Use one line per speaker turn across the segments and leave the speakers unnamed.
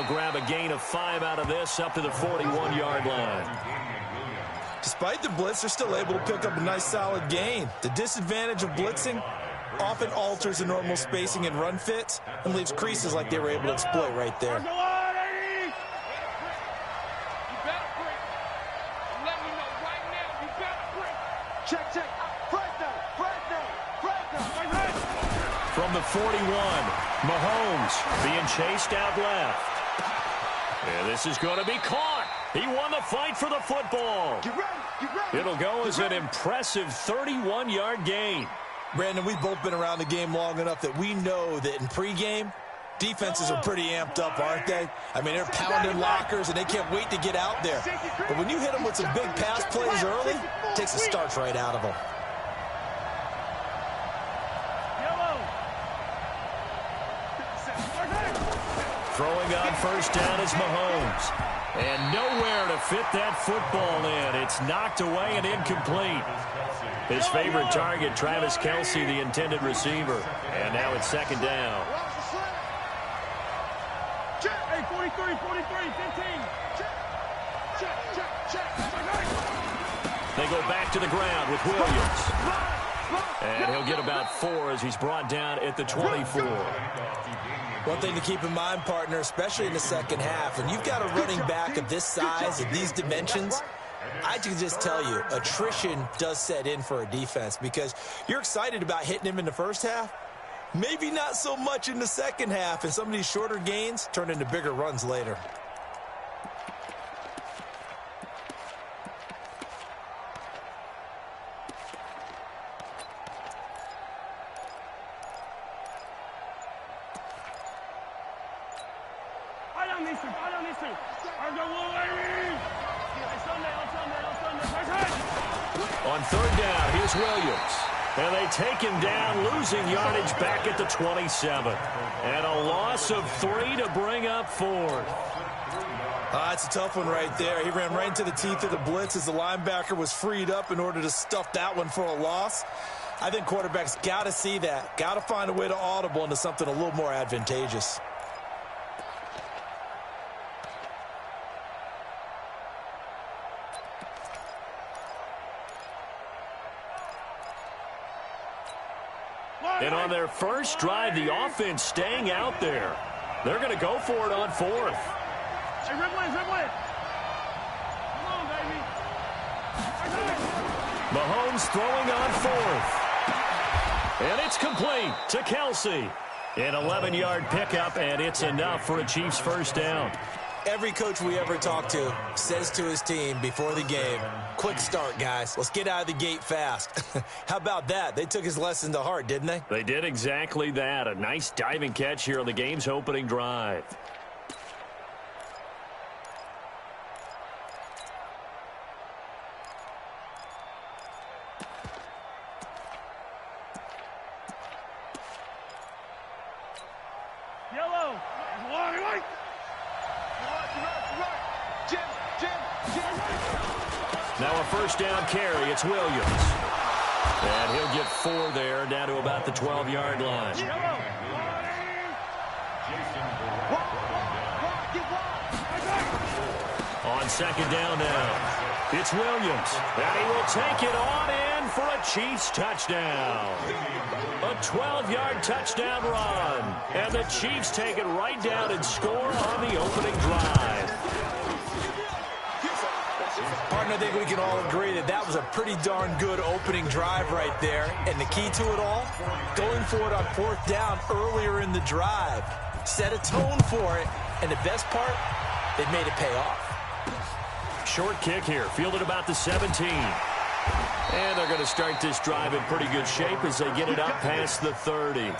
grab a gain of 5 out of this up to the 41-yard line.
Despite the blitz, they're still able to pick up a nice solid gain. The disadvantage of blitzing often alters the normal spacing and run fits and leaves creases like they were able to exploit right there.
From the 41, Mahomes being chased out left. And this is going to be caught. He won the fight for the football. It'll go as an impressive 31-yard gain.
Brandon, we've both been around the game long enough that we know that in pregame, defenses are pretty amped up, aren't they? I mean, they're pounding lockers, and they can't wait to get out there. But when you hit them with some big pass plays early, it takes the starch right out of them.
Throwing on first down is Mahomes. And nowhere to fit that football in. It's knocked away and incomplete. His favorite target, Travis Kelce, the intended receiver. And now it's second down.
Hey, 43, 15.
They go back to the ground with Williams. And he'll get about 4 as he's brought down at the 24.
One thing to keep in mind, partner, especially in the second half, when you've got a running back of this size and these dimensions, I can just tell you, attrition does set in for a defense because you're excited about hitting him in the first half. Maybe not so much in the second half, and some of these shorter gains turn into bigger runs later.
On third down, here's Williams. And they take him down, losing yardage back at the 27. And a loss of 3 to bring up 4.
That's a tough one right there. He ran right into the teeth of the blitz as the linebacker was freed up in order to stuff that one for a loss. I think quarterbacks got to see that. Got to find a way to audible into something a little more advantageous.
And on their first drive, the offense staying out there. They're going to go for it on 4th.
Hey, Ridley. Come on, baby.
Mahomes throwing on 4th. And it's complete to Kelce. An 11-yard pickup, and it's enough for a Chiefs first down.
Every coach we ever talk to says to his team before the game, quick start, guys. Let's get out of the gate fast. How about that? They took his lesson to heart, didn't they?
They did exactly that. A nice diving catch here on the game's opening drive.
Yellow.
Now a first down carry. It's Williams. And he'll get 4 there, down to about the 12-yard line. On second down now, it's Williams. And he will take it on in for a Chiefs touchdown. A 12-yard touchdown run. And the Chiefs take it right down and score on the opening drive.
Partner, I think we can all agree that that was a pretty darn good opening drive right there. And the key to it all, going for it on 4th down earlier in the drive. Set a tone for it. And the best part, they made it pay off.
Short kick here, fielded about the 17. And they're going to start this drive in pretty good shape as they get it up past the 30.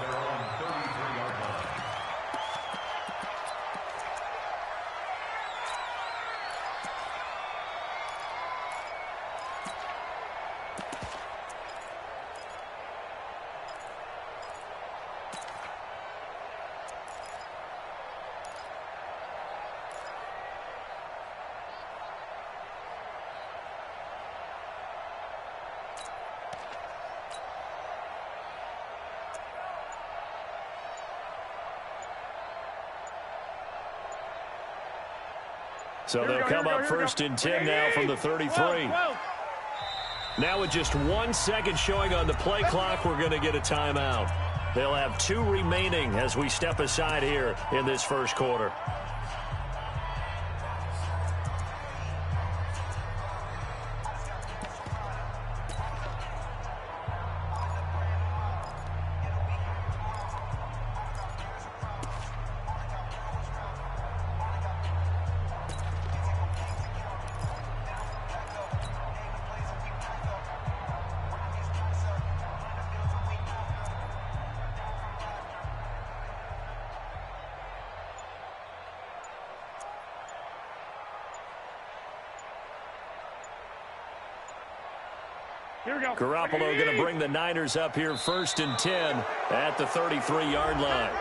So they'll come up first and 10 now from the 33. Now with just 1 second showing on the play clock, we're going to get a timeout. They'll have 2 remaining as we step aside here in this first quarter. Garoppolo going to bring the Niners up here first and 10 at the 33-yard line.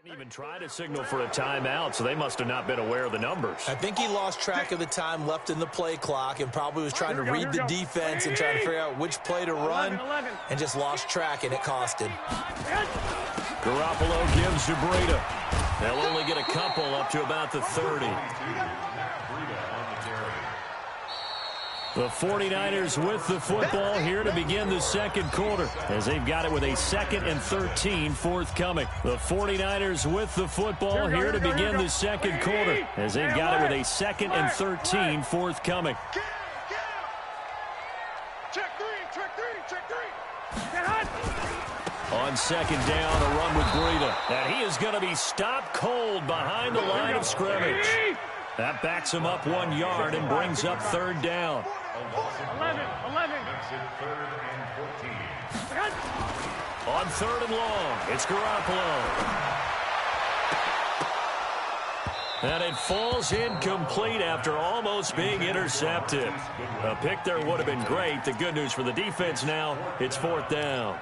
Didn't even try to signal for a timeout, so they must have not been aware of the numbers.
I think he lost track of the time left in the play clock and probably was trying to read the defense and trying to figure out which play to run and just lost track, and it cost him.
Garoppolo gives to Breida. They'll only get a couple up to about the 30. The 49ers with the football here to begin the second quarter as they've got it with a 2nd and 13 forthcoming. The 49ers with the football here to begin the second quarter as they've got it with a 2nd and 13 forthcoming.
Check three.
On second down, a run with Breida. And he is going to be stopped cold behind the line of scrimmage. That backs him up 1 yard and brings up third down.
11.
On third and long, it's Garoppolo. And it falls incomplete after almost being intercepted. A pick there would have been great. The good news for the defense now, it's fourth down.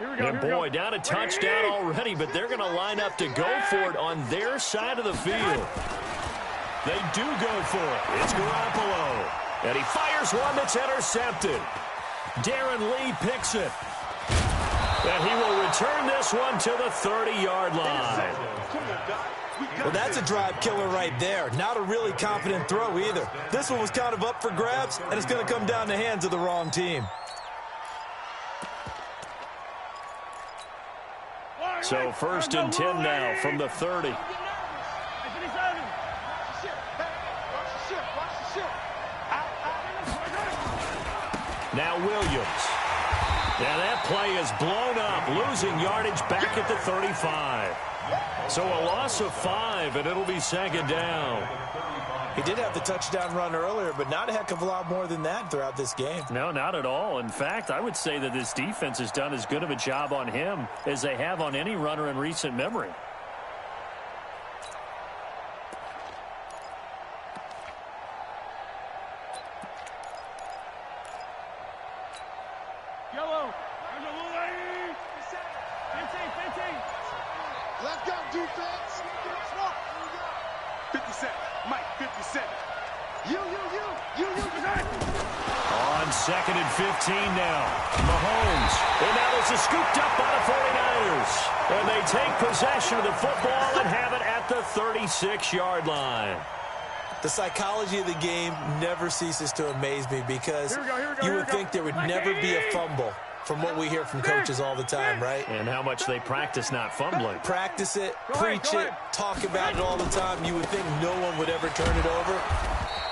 And boy, down a touchdown already, but they're going to line up to go for it on their side of the field. They do go for it. It's Garoppolo. And he fires one that's intercepted. Darren Lee picks it. And he will return this one to the 30-yard line.
Well, that's a drive killer right there. Not a really confident throw either. This one was kind of up for grabs, and it's going to come down the hands of the wrong team.
So first and 10 now from the 30. Now Williams. And that play is blown up, losing yardage back at the 35. So a loss of 5, and it'll be second down.
He did have the touchdown run earlier, but not a heck of a lot more than that throughout this game.
No, not at all. In fact, I would say that this defense has done as good of a job on him as they have on any runner in recent memory.
Yellow. 15.
Let's go, defense. 57. Mike, 57. You
2nd and 15 now. Mahomes. And now this is scooped up by the 49ers. And they take possession of the football and have it at the 36-yard line.
The psychology of the game never ceases to amaze me because you would think there would never be a fumble from what we hear from coaches all the time, right?
And how much they practice not fumbling.
Practice it, preach it, talk about it all the time. You would think no one would ever turn it over.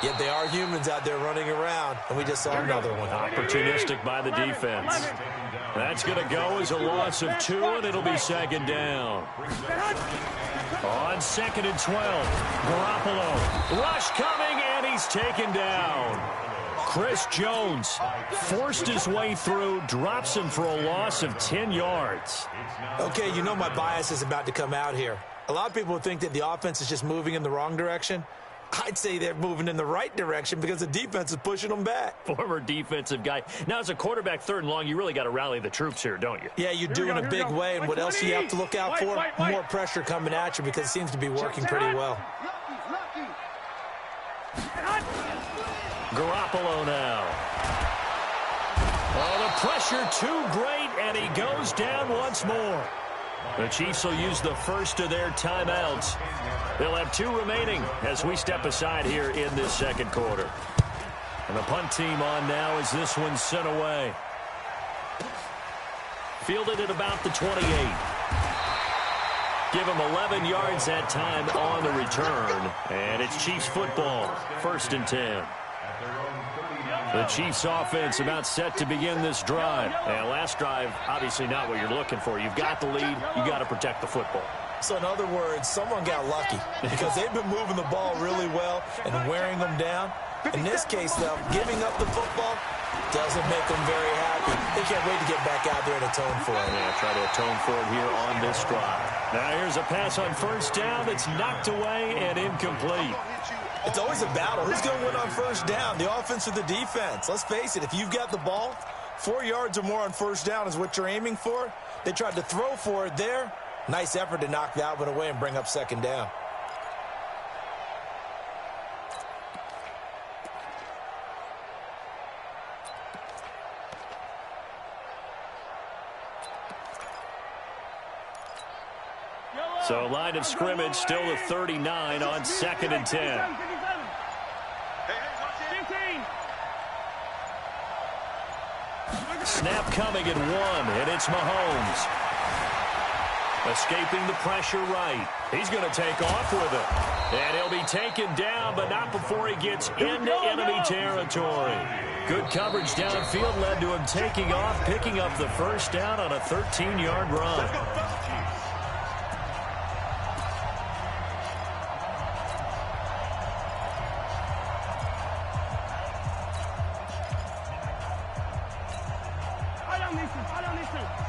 Yet they are humans out there running around, and we just saw another one.
Opportunistic by the defense. That's going to go as a loss of 2, and it'll be 2nd down. On 2nd and 12, Garoppolo. Rush coming, and he's taken down. Chris Jones forced his way through, drops him for a loss of 10 yards.
Okay, you know my bias is about to come out here. A lot of people think that the offense is just moving in the wrong direction. I'd say they're moving in the right direction because the defense is pushing them back.
Former defensive guy. Now, as a quarterback 3rd and long, you really got to rally the troops here, don't you?
Yeah, you do in a big way, and what else do you have to look out for? More pressure coming at you because it seems to be working pretty well.
Garoppolo now. Oh, the pressure too great, and he goes down once more. The Chiefs will use the first of their timeouts. They'll have 2 remaining as we step aside here in this 2nd quarter. And the punt team on now as this one's sent away. Fielded at about the 28. Give him 11 yards that time on the return. And it's Chiefs football, 1st and 10. The Chiefs offense about set to begin this drive. And last drive, obviously not what you're looking for. You've got the lead. You got to protect the football.
So in other words, someone got lucky because they've been moving the ball really well and wearing them down. In this case, though, giving up the football doesn't make them very happy. They can't wait to get back out there and atone for it.
Yeah, try to atone for it here on this drive. Now here's a pass on 1st down that's knocked away and incomplete.
It's always a battle. Who's going to win on 1st down, the offense or the defense? Let's face it, if you've got the ball, 4 yards or more on 1st down is what you're aiming for. They tried to throw for it there. Nice effort to knock that one away and bring up 2nd down.
So line of scrimmage still the 39 on 2nd and 10. Snap coming at 1, and it's Mahomes. Escaping the pressure right. He's going to take off with it. And he'll be taken down, but not before he gets into enemy territory. Good coverage downfield led to him taking off, picking up the 1st down on a 13-yard run.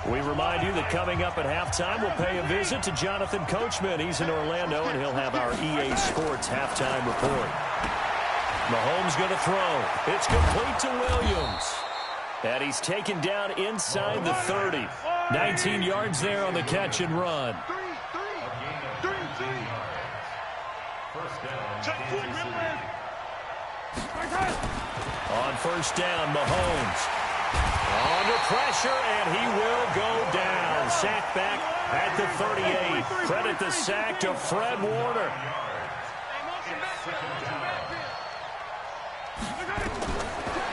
We remind you that coming up at halftime, we'll pay a visit to Jonathan Coachman. He's in Orlando, and he'll have our EA Sports halftime report. Mahomes going to throw. It's complete to Williams. And he's taken down inside the 30. 19 yards there on the catch and run. On 1st down, Mahomes. Under pressure, and he will go down. Sacked back at the 38. Credit the sack to Fred Warner.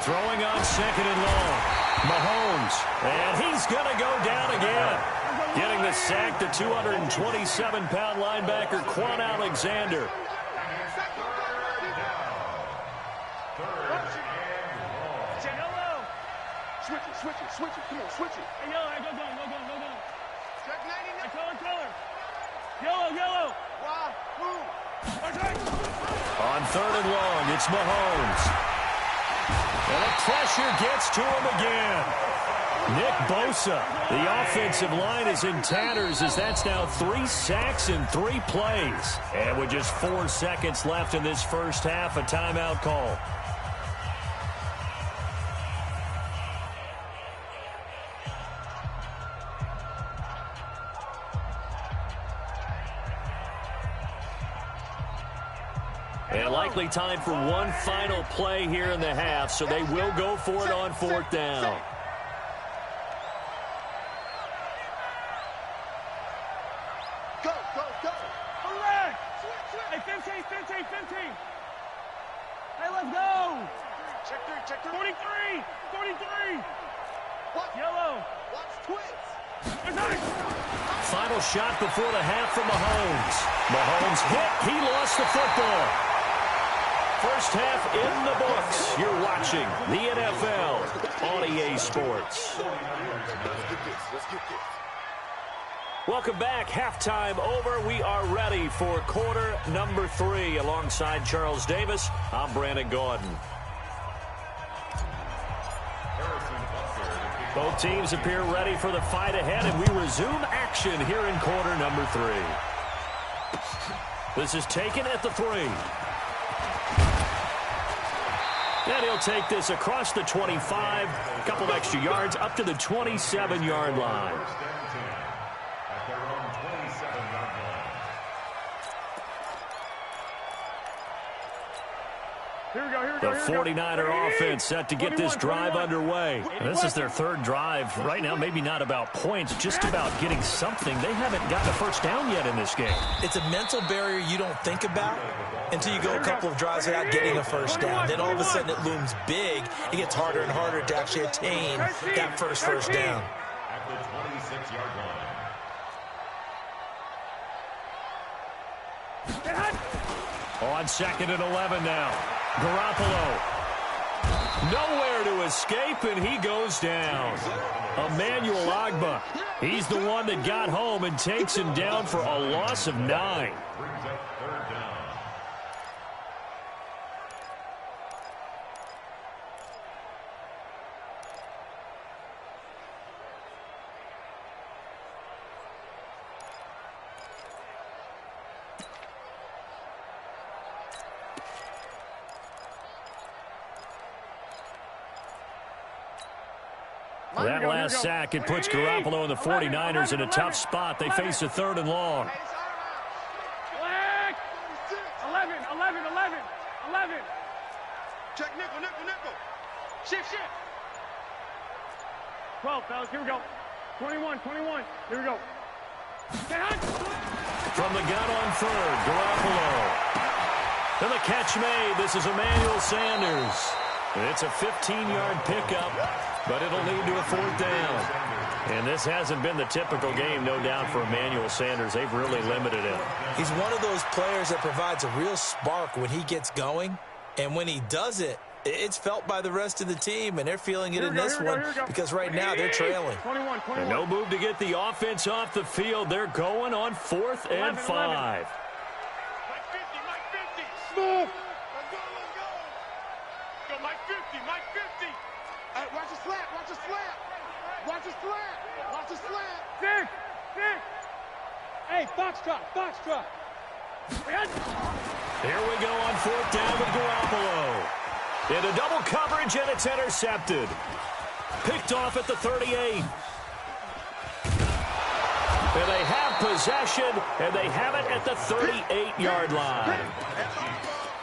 Throwing on 2nd and long. Mahomes, and he's going to go down again. Getting the sack to 227-pound linebacker Quan Alexander.
Switch it. Come on, switch it. Hey, yellow, go. Check 99. Hey, color. Yellow. Wow, move.
On 3rd and long, it's Mahomes. And the pressure gets to him again. Nick Bosa, the offensive line is in tatters as that's now 3 sacks in 3 plays. And with just 4 seconds left in this first half, a timeout call. likely time for one final play here in the half, so they will go for it on fourth down.
Go, go, go.
Correct. Hey, 15. Hey, let's go.
Check three.
43.
Watch.
Yellow.
Watch twins.
Final shot before the half from Mahomes. Mahomes hit. He lost the football. First half in the books. You're watching the NFL on EA Sports.
Let's get this.
Welcome back. Halftime over. We are ready for quarter number 3. Alongside Charles Davis, I'm Brandon Gordon. Both teams appear ready for the fight ahead, and we resume action here in quarter number 3. This is taken at the 3. And he'll take this across the 25, a couple extra yards, up to the 27-yard line. The 49er offense set to get this drive underway. And this is their third drive. Right now, maybe not about points, just about getting something. They haven't gotten a first down yet in this game.
It's a mental barrier you don't think about until you go a couple of drives without getting a first down. Then all of a sudden it looms big. It gets harder and harder to actually attain that first down.
At the 26-yard line.
On 2nd and 11 now. Garoppolo. Nowhere to escape, and he goes down. Emmanuel Ogbah. He's the one that got home and takes him down for a loss of 9.
Brings up third down.
That last sack, it puts Garoppolo and the 49ers in a tough spot. They face a 3rd and long.
11.
Check nickel. Shift.
12, fellas, here we go. 21, here we go.
From the gun on 3rd, Garoppolo. And the catch made. This is Emmanuel Sanders. It's a 15-yard pickup, but it'll lead to a 4th down. And this hasn't been the typical game, no doubt, for Emmanuel Sanders. They've really limited him.
He's one of those players that provides a real spark when he gets going. And when he does it, it's felt by the rest of the team, and they're feeling it in this one because right now they're trailing.
21.
And no move to get the offense off the field. They're going on 4th and 5.
Mike 50. Move. Let's go. Go, Mike 50. Hey, watch the slant. Watch the slant.
Six. Hey, box drop.
Here we go on 4th down with Garoppolo. Into double coverage, and it's intercepted. Picked off at the 38. And they have possession, and they have it at the 38-yard line.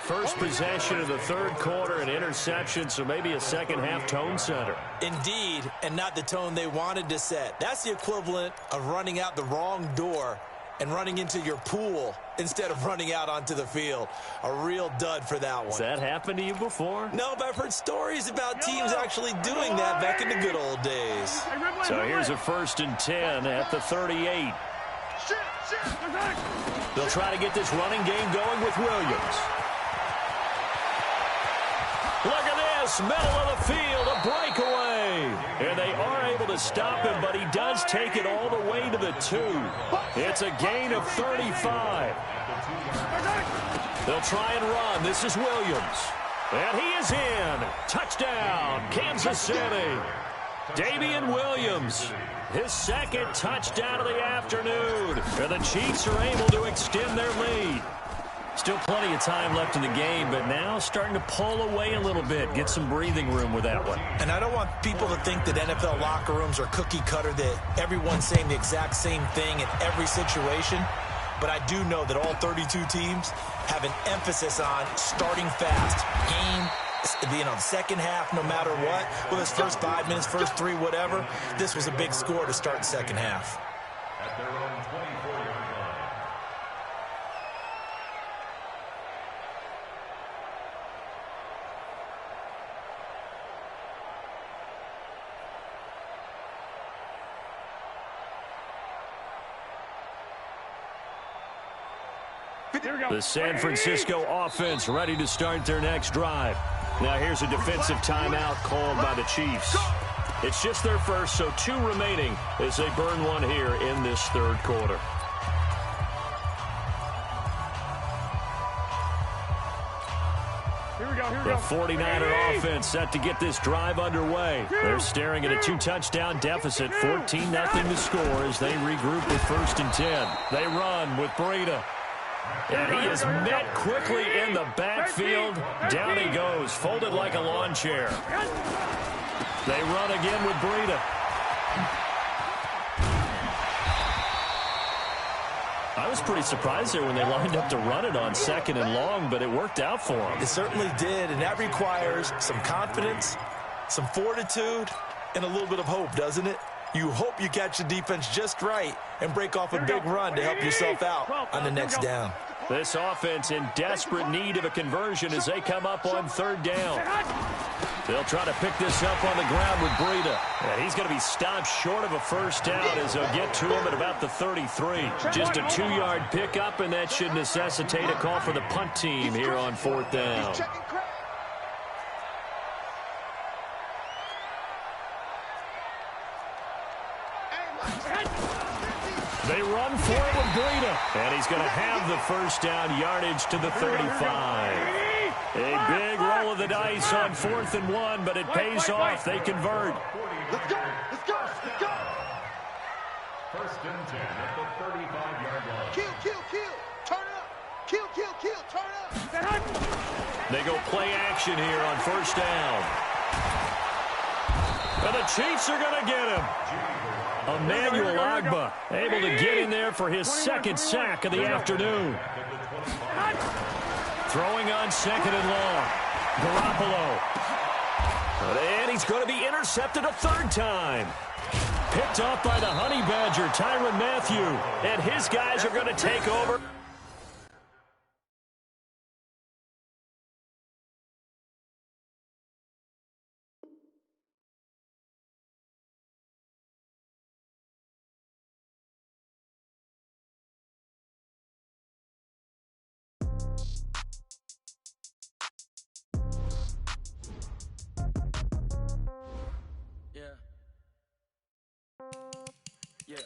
First possession of the 3rd quarter, an interception, so maybe a second-half tone setter.
Indeed, and not the tone they wanted to set. That's the equivalent of running out the wrong door and running into your pool instead of running out onto the field. A real dud for that one.
Has that happened to you before?
No, but I've heard stories about teams actually doing that back in the good old days.
So here's a 1st and 10 at the 38. They'll try to get this running game going with Williams. Look at this, middle of the field, a breakaway. And they are able to stop him, but he does take it all the way to the 2. It's a gain of 35. They'll try and run. This is Williams. And he is in. Touchdown, Kansas City. Damian Williams, his 2nd touchdown of the afternoon. And the Chiefs are able to extend their lead. Still plenty of time left in the game, but now starting to pull away a little bit, get some breathing room with that one.
And I don't want people to think that NFL locker rooms are cookie cutter, that everyone's saying the exact same thing in every situation. But I do know that all 32 teams have an emphasis on starting fast. Second half, no matter what, whether it's first 5 minutes, first 3, whatever, this was a big score to start the second half.
At their own 24-yard line.
The San Francisco offense ready to start their next drive. Now here's a defensive timeout called by the Chiefs. It's just their first, so 2 remaining as they burn one here in this third quarter.
Here we go,
The 49er offense set to get this drive underway. They're staring at a 2-touchdown deficit, 14-0 to score as they regroup with 1st and 10. They run with Breida. And he is met quickly in the backfield. Down he goes, folded like a lawn chair. They run again with Breida. I was pretty surprised there when they lined up to run it on 2nd and long, but it worked out for them.
It certainly did, and that requires some confidence, some fortitude, and a little bit of hope, doesn't it? You hope you catch the defense just right and break off a big run to help yourself out on the next down.
This offense in desperate need of a conversion as they come up on 3rd down. They'll try to pick this up on the ground with Breida. And he's going to be stopped short of a first down as they'll get to him at about the 33. Just a 2-yard pickup, and that should necessitate a call for the punt team here on 4th down. They run for it with Breida. And he's going to have the first down yardage to the 35. A big roll of the dice on 4th and 1, but it pays off. They convert.
Let's go. Let's go. Let's go.
1st and 10 at the 35-yard line.
Kill. Turn up. Kill. Turn up.
They go play action here on 1st down. And the Chiefs are going to get him. Emmanuel Agba able to get in there for his 2nd sack of the afternoon. Throwing on 2nd and long. Garoppolo. And he's going to be intercepted a 3rd time. Picked off by the Honey Badger, Tyrann Mathieu. And his guys are going to take over.
Yeah.